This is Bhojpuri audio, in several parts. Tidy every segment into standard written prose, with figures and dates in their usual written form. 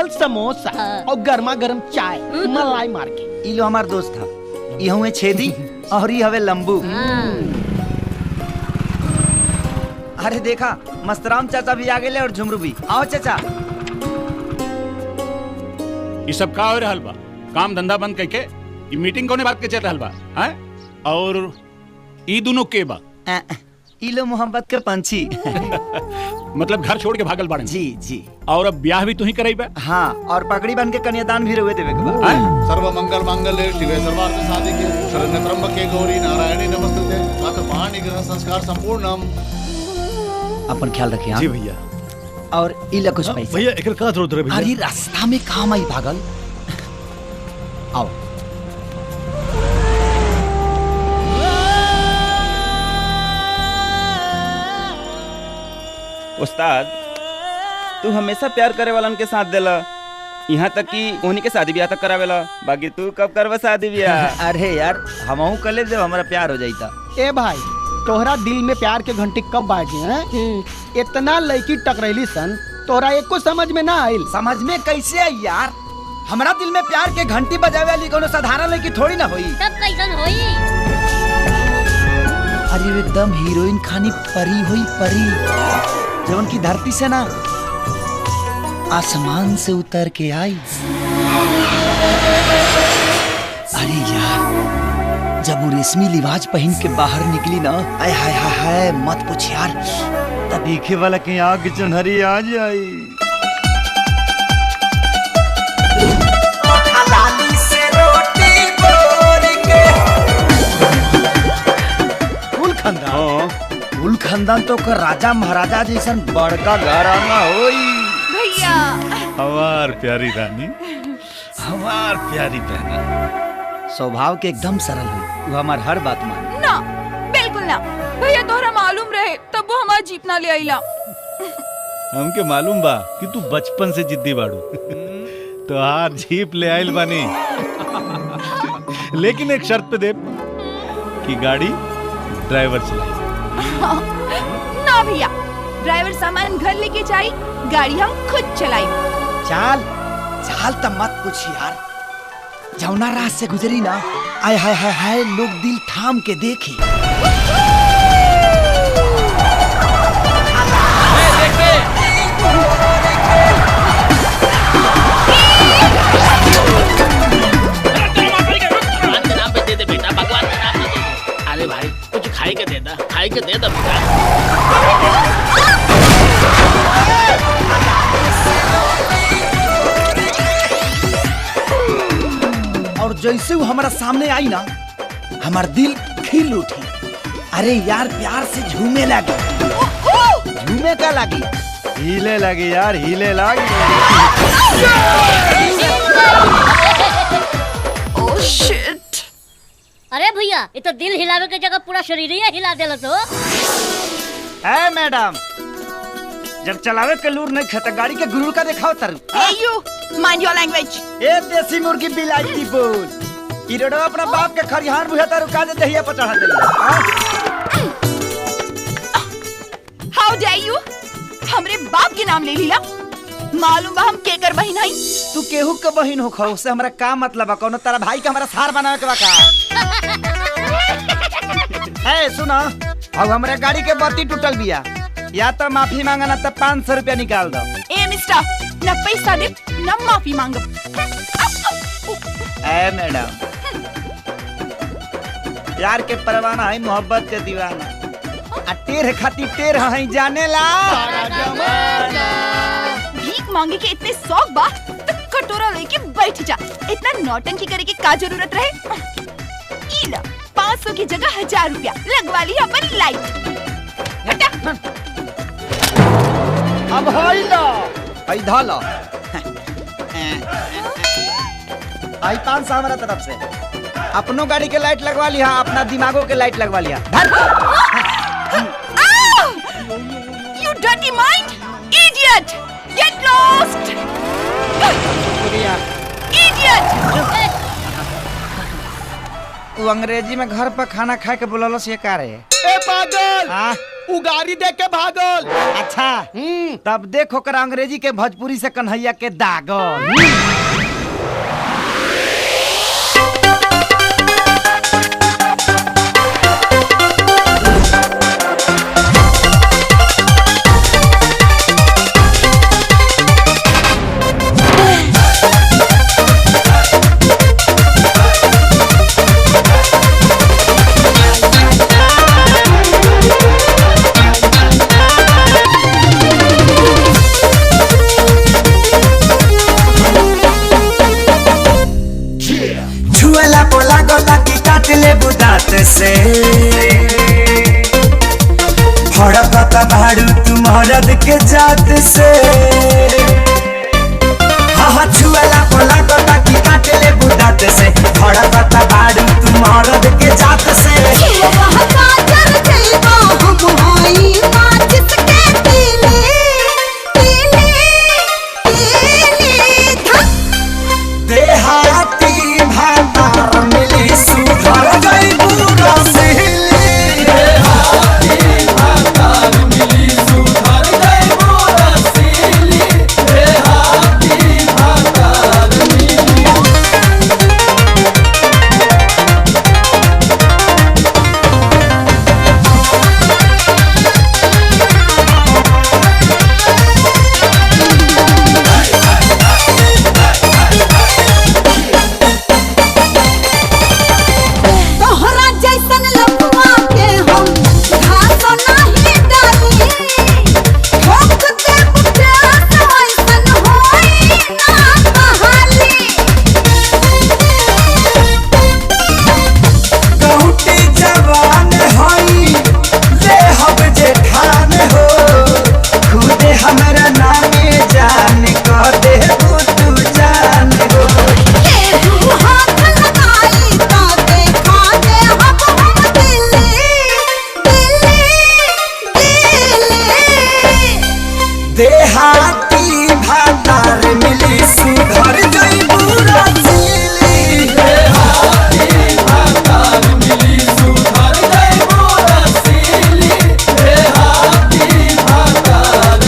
स्पेशल समोसा और गर्मा गर्म चाय मलाई मार के। ई लो हमार दोस्त था, ये हुए छेदी और ये हवे लंबू। अरे देखा मस्तराम चाचा भी आ गए और झुमरू भी। आओ चाचा। ये सब का हो रहल बा? काम धंधा बंद करके ये मीटिंग कोने बात के चल रहल बा? हैं? और ई दोनों के बा? ई लो मोहब्बत के पंछी। मतलब घर छोड़ के भागल बाड़न? जी जी। और अब ब्याह भी तू ही कराई बा? हाँ, और पगड़ी बन के कन्यादान भी रुए देवे के बा। सर्व मंगल मांगल्ये शिवे सर्वार्थ साधिके शरण्य त्र्यंबके गौरी नारायणी नमस्तुते। अथ पाणि ग्रहण संस्कार संपूर्णम। अपन ख्याल रखिए। जी भैया। और इला कुछ पैसा। भैया एक का जरूरत है भैया? अरे रास्ता में काम आई भागल। आओ। उस्ताद, तू हमेशा प्यार करे वालन के साथ देला, यहाँ तक कि उन्हीं के शादी ब्याह तक करावेला। बाकी तू कब करवा शादी ब्याह? अरे यार हमहू कले जब हमारा प्यार हो जाता। ए भाई, तोहरा दिल में प्यार के घंटी कब बाजे हैं? इतना लड़की टकरैली सन, तोहरा एको समझ में ना आइल। समझ में कैसे आई यार? हमारा दिल में प्यार के घंटी बजावे वाली कोनो साधारण लड़की थोड़ी ना होई। तब कैसन होई? अरे वो एकदम हीरोइन खानी परी हुई, परी जवन की धरती से ना आसमान से उतर के आई। अरे यार जब वो रेशमी लिबाज पहन के बाहर निकली ना, आय हाय हाय हाय मत पूछ यार, तब देखे वाला के आग चुनहरी आ जाई। कुल खानदान तो कर राजा महाराजा जैसन बड़का घराना होई। भैया हमार प्यारी रानी, हमार प्यारी बहना। स्वभाव के एकदम सरल हुई, वो हमार हर बात मान। ना बिल्कुल ना भैया, तोहरा मालूम रहे तब वो हमार जीप ना ले आइला। हमके मालूम बा कि तू बचपन से जिद्दी बाड़ू। तो हार जीप ले आइल बानी, लेकिन एक शर्त पे दे कि गाड़ी ड्राइवर चलाए। ना भैया, ड्राइवर सामान घर लेके जाई, गाड़ी हम खुद चलाई। चाल चाल तो मत पूछ यार, जौना रात से गुजरी ना, आय हाय हाय हाय लोग दिल थाम के देखी। अरे भाई कुछ खाई के दे दा, खाई के दे दा बेटा। और जैसे वो हमारा सामने आई ना, हमारा दिल खिल उठी। अरे यार प्यार से झूमे लगी। झूमे का लगी? हिले लगी यार, हिले लगी। Oh shit. अरे भैया, ये तो दिल हिलावे के जगह पूरा शरीर ही हिला देला तो। ए मैडम, जब चलावे के लूर नहीं खाता, गाड़ी के गुरूर का दिखाओ तर। You mind your language. ए देसी मुर्गी बिलाईती बोल, ई रोडवा अपना बाप के खरिहान बुझा तर रुका दे दहिया पर चढ़ा दे। हाउ डेयर यू? हमरे बाप के नाम ले लीला? मालूम बा हम केकर बहिन हई? तू केहू के बहिन हो खौ, उससे हमरा का मतलब बा? कोनो तारा भाई के हमरा सार बनावे के बा का? ए सुना, अब हमरे गाड़ी के बत्ती टूटल बिया, या तो माफी मांगा ना तो 500 रुपया निकाल दो। ए मिस्टर, न पैसा दे न माफी मांगब। ए मैडम, प्यार के परवाना है, मोहब्बत के दीवाना, आ टेर खातिर टेर है जाने ला। भीख मांगे के इतने शौक बा तो कटोरा लेके बैठ जा। इतना नौटंकी करे की का जरूरत रहे? ई ला 500 की जगह 1000 रुपया लगवा लिया अपन लाइट। हटा। अब हाई ला, हाई धाला। आई 500 हमारा तरफ से। अपनो गाड़ी के लाइट लगवा लिया, अपना दिमागों के लाइट लगवा लिया। You dirty mind, idiot! Get lost! Idiot! वो अंग्रेजी में घर पर खाना खाए के बोललो से का रे? ए पागल, उगारी देख के भागल। अच्छा तब देखो कर अंग्रेजी के भोजपुरी से कन्हैया के दागल। से भड़कता भाड़ू तुम मरद के जात से। हाँ छुएला पोला गोटा की काटे ले बुदात से। भड़कता भाड़ू तुम मरद के जात से। देहाती भाता मिली सुधर गई पूरा सिहली। देहाती भाता मिली सुधर गई पूरा सिहली। देहाती भाता देहाती भातार मिली सुधर गई पूरा सिहली। देहाती भातार मिली सुधर गई पूरा सिहली। देहाती भातार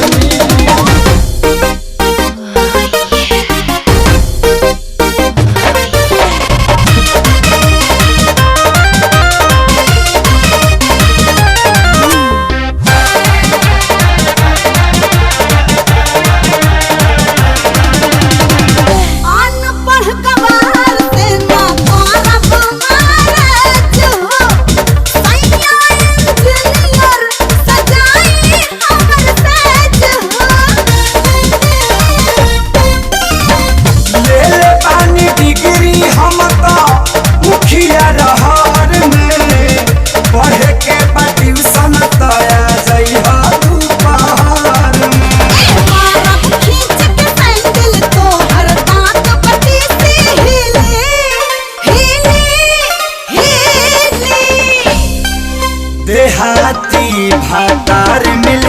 देहाती भातार मिली